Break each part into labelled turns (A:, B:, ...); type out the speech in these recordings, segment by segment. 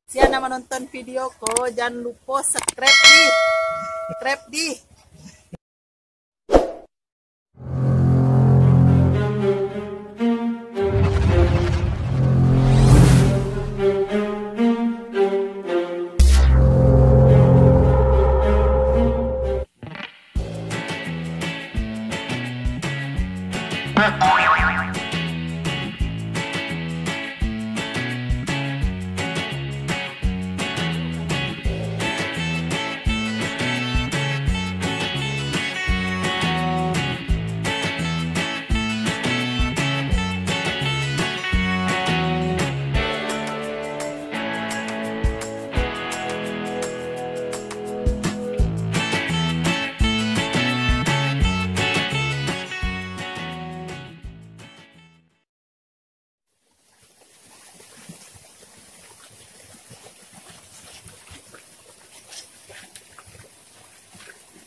A: Siapa menonton videoku, jangan lupa subscribe di.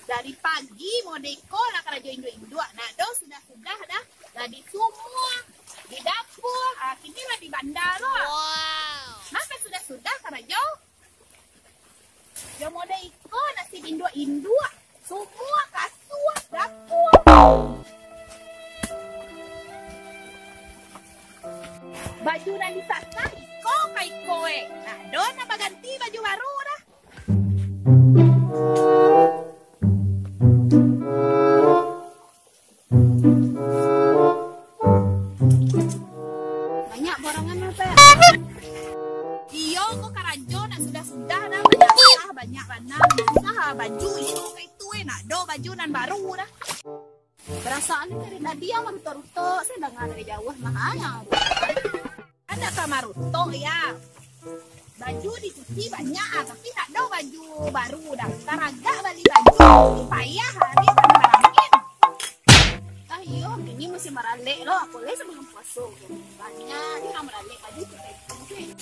B: Dari pagi mau deko lah kerja Indo-Indo. Nah, sudah dah. Tadi semua di dapur. Kini lah di bandar loh. Wow. Maka sudah kerja. Yang mau deko nasi Indo-Indo. Semua kasur dapur. Baju dan disasa iko kai koe. Nah, dona ganti baju baru dah. Banyak borongan apa ya? Iyo kok karajo nak sudah dah banyak lanang sah baju itu kayak itu nak do baju nan baru dah. Perasaan dari tadi yang maruto-ruto saya dengar dari jauh mahanya. Ada kamar ruto ya. Baju dicuci banyak tapi tak ada baju baru dah. Taraga beli baju payah hari barangin. Ayo, ini masih meralik loh. Aku lihat sebelum puasa. Banyak dia meralik baju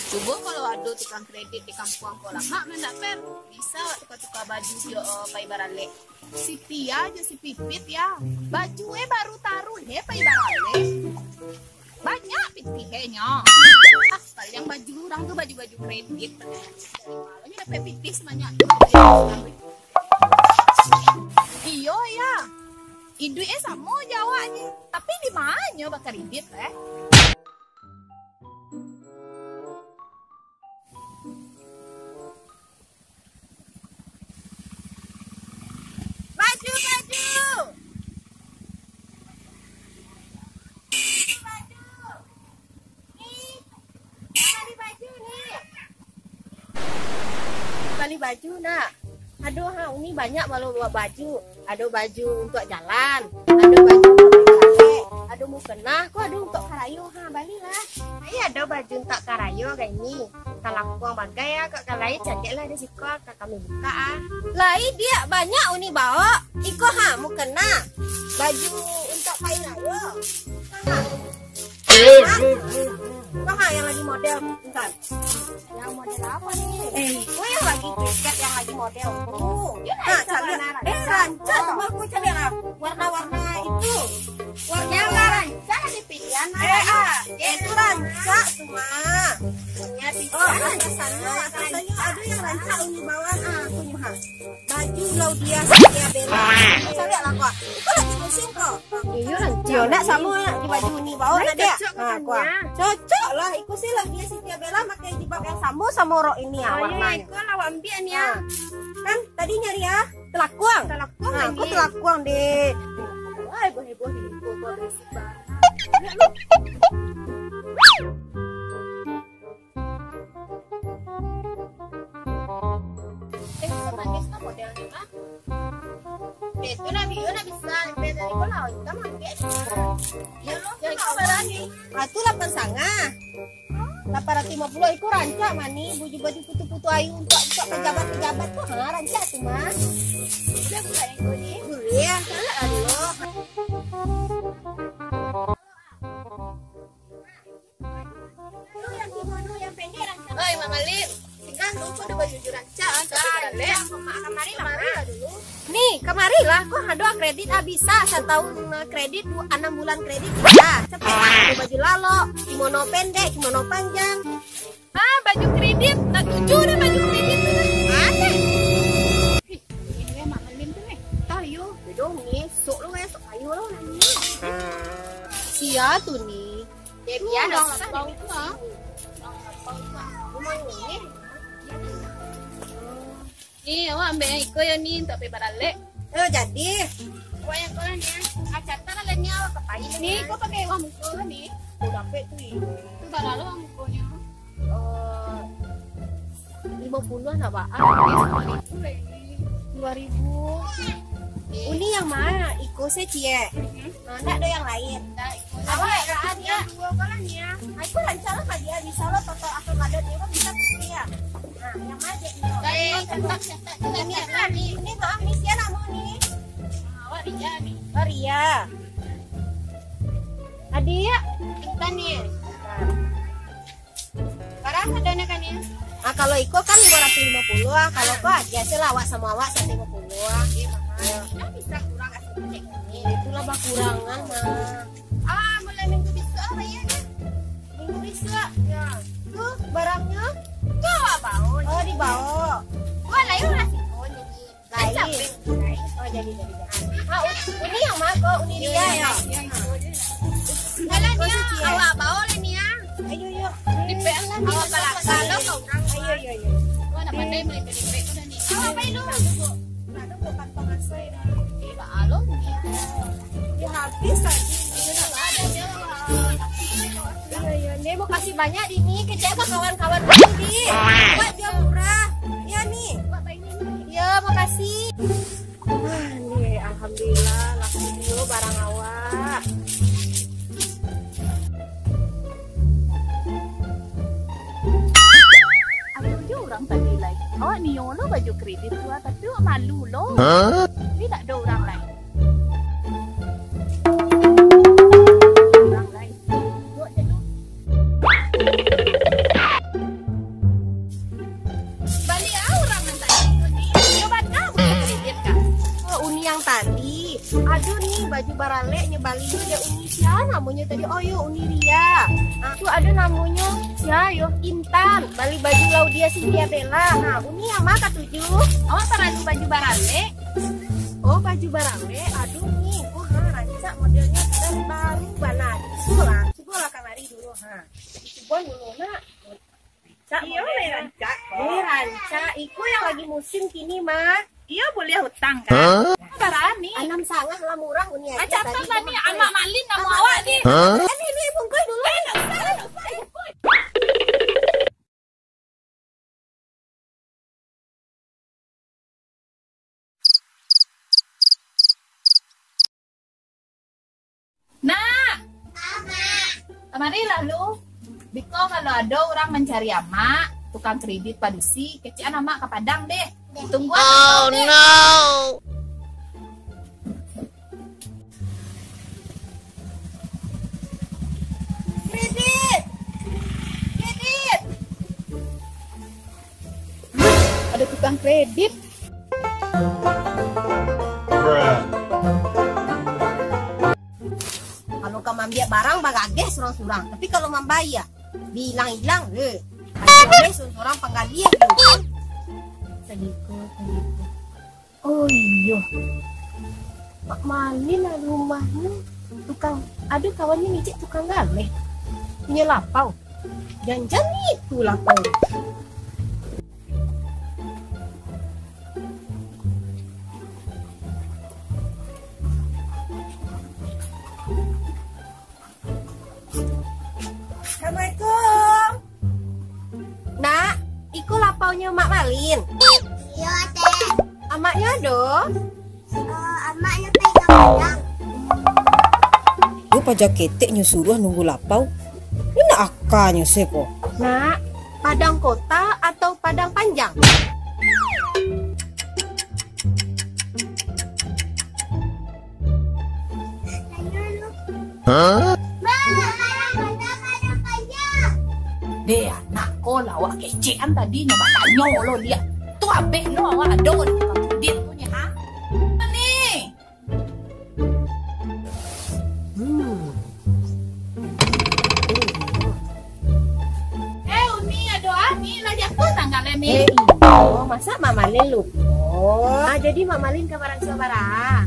B: coba kalau ada tukang kredit di kampung aku lama mendak per bisa tukar-tukar baju dia pai baralik. Si Tia aja si Pipit ya. Baju baru taruh pai baralik. Banyak pitihnya. Yang baju orang tuh baju-baju kredit. Ini dapat pitih sebanyak. Iyo ya. Idu sama Jawanya. Tapi di mana bakal kredit Baju. Beli baju nak. Aduh, ini banyak baru buat baju. Ada baju untuk jalan, ada baju untuk pakai, ada mukena, kok ada untuk karayo balilah. Iya ada baju untuk karayo kayak ini. Kalau aku bagai ya, kok kalai cantiklah di sikol, kami buka Lai dia banyak uni bawa. Iko mukena. Baju untuk karayo. Kok yang lagi model bentar. Yang model apa nih? Yang lagi tiket yang lagi model. Rancak sama aku cari warna-warna itu. Warna rancak di pilihan. Itu rancak semua. Atasannya ada yang rancak ini bawah. Aku mah. Baju Laudia Setia Bella. Cari lah kok. Itu lagi musim kok. Iya rancak. Nak sama di baju ini bawah nak dia. Cocok lah. Iku sih lagi Setia Bella pakai jilbab yang sama rok ini ya warnanya. Iku lawan ambian ya. Kan tadi nyari ya telakuang. Aku telakuang deh. Wah, heboh berisik banget. Sebenarnya modelnya mah. Itu nabi bisa beda di kolam. Kita mau biasa. Ya lo yang berani. Itu 850 itu rancak mani baju putu-putu ayu untuk pejabat-pejabat tuh rancak tuh mas. Udah bukan yang ini. Iya, salah aduh. Itu yang kimono yang pendek rancak. Oi, Mang Alif. Tinggal lupa ada baju rancak. Kemari lah dulu. Nih, kemari lah. Kok ada kredit bisa 1 tahun kredit 6 bulan kredit bisa. Cepet ada baju lalo, kimono pendek, kimono panjang. Ah, baju kredit. Nak tuju dah baju kredit tu. Mana? Ini mak Melin tu ni.
C: Tayo, bedong ni. Sok lo sok kayu lo ni. Sia tu ni. Dia biar dah bau tu ah. Rumah ni.
B: Ni awak ambil yang ikut yang ni tak payah balik.
C: Jadi.
B: Kau yang kau ni. Acatan lah ni awak kepayi. Ni kau pakai uang muka ni.
C: Kau dapat tu ni.
B: Tu barang lo uang mukanya.
C: 50-an apa?
B: Ni
C: 2000. Uni yang mana? Iko saya cie. Nak ada yang lain. Awak kan dia dua orang ya. Aku lancar lah dia bisa lo total aku ada dia kan bisa dia. Nah, yang mana dia? Ini maaf ni siapa nama ni?
B: Awak Ria ni.
C: Ria. Adik, kita ni. Sekarang ada kan ya? Nah, kalau Iko kan 250 ah. Kalau kau biasa lah awak sama awak 150 ah.
B: Nah, bisa kurang asal cek ni.
C: Itulah bakurangan mah.
B: Ah, mulai minggu bisa ya kan?
C: Minggu bisa. Ya. Tuh barangnya.
B: Kau awak bau.
C: Oh dibawa.
B: Kau lain nasi kau ni.
C: Lain. Oh jadi. Ah, ini yang mana kok? Ini dia ya.
B: Kalau dia awak bawa lah ni ya.
C: Ayo yuk.
B: Dipek lah. Awak balak kalau kau orang.
C: Ayo.
B: Kau nak pandai melipet dipek kau dah ni. Awak baik dulu.
C: Ada bukan pengasai dah.
B: Iba alon ni.
C: Dia habis tadi.
B: Ada dia.
C: Iya. Nih mau kasih banyak ini kecewa kawan-kawan ini. Buat dia murah. Ya nih. Ya makasih. Wah nih alhamdulillah laku dulu barang awak.
B: Ada juga orang tadi lain. Awak ni lo baju kredit tu tapi awak malu lo. Tidak ada orang lain. Orang lain. Buat je tu. Balik orang yang tadi. Coba tahu kredit kan.
C: Oh uni yang tadi. Aduh nih baju barale nyebalinya dia uni siapa namanya tadi. Oh yo uni Ria. Nah tuh ada namanya siapa yo Intan. Bali baju Laudia Cynthia Bella. Nah uni yang mana tujuh?
B: Awak terlalu baju barale.
C: Oh baju barale. Aduh nih. Oh ha rancak modelnya sudah baru banget. Sekolah kamari dulu ha. Coba dulu nak. Cak
B: Iya,
C: model.
B: rancak.
C: Ini rancak. Iku yang lagi musim kini mah.
B: Iya boleh hutang kan? Barani.
C: Anam sangat lah murah uni aja.
B: Acatan lah ni amak malin nama awak ni.
C: Ini bungkus dulu.
B: Nah, kemari lalu. Biko kalau ada orang mencari amak, tukang kredit padusi, kecian amak ke Padang deh. Tunggu. Oh no.
C: Kredit.
B: Ada tukang kredit.
C: Kalau kamu ambil barang bagages surang-surang. Tapi kalau membayar bilang-hilang boleh surang penggajian sedikit. Oh iya. Mak Malin lah rumahnya tukang. Ada kawannya ngicik tukang galeh. Punya lapau. Jangan itu lapau. Assalamualaikum. Nak, iku lapaunya Mak Malin.
D: Iya, Teh.
C: Amaknya do.
D: Amaknya pegang-pegang.
E: Dia pajak ketek nyusuruh nunggu lapau. Ini akanya seko.
C: Nak, Padang Kota atau Padang Panjang?
B: Deh anak ko lawak kecean tadi nyoba tanya lo dia. Tu abe lo awak ada di tukang kredit punya ha? Ni. Uni ada
C: masa Mak Malin lupa? Jadi Mak Malin ke barang saudara.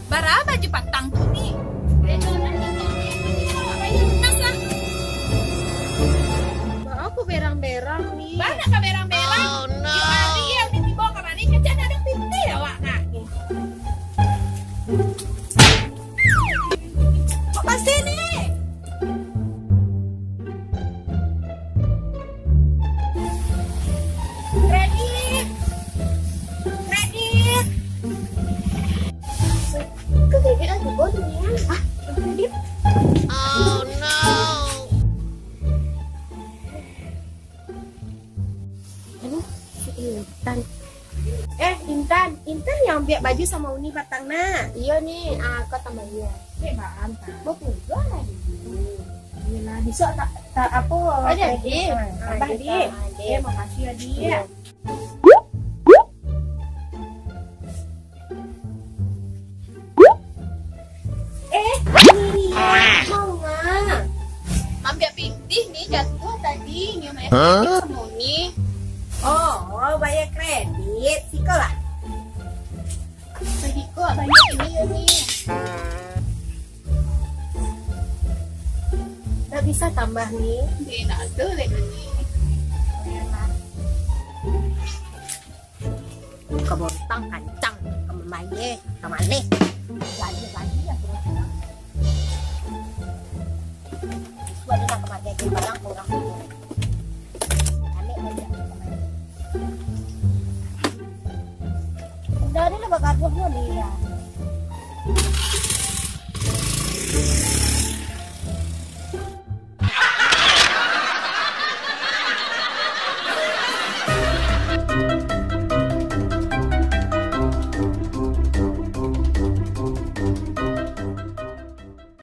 B: Bara baju patang tuh nih.
C: Aku berang-berang nih.
B: Banyak ka berang-berang. Oh no. Yung hari yang dibawa ka mani kaya ada pinti ya wak nga. Pasti nih. Kredit. Kredit.
C: Kredit aku bodoh ya. Kredit.
D: Oh no.
C: Aduh, si Intan. Intan yang biar baju sama Uni batangna. Iya nih, aku tambah iya.
B: Baan ta.
C: Mau pulang lagi.
B: Gila, bisa tak apa?
C: Oh jadi,
B: Abah di. Makasih ya dia.
C: Ini mau nggak?
B: Ambil pintih nih jatuh tadi nih sama Uni.
C: Oh, bayar kredit, sih lah.
B: Tadi kok banyak ini ya nih.
C: Nggak bisa tambah nih.
B: Tidak ada lagi nih.
C: Kebontang kancang, kemamaye, kemana? Lagi ya. Buat kita kemarin ke barang kurang. Dari lo bakal buat dia.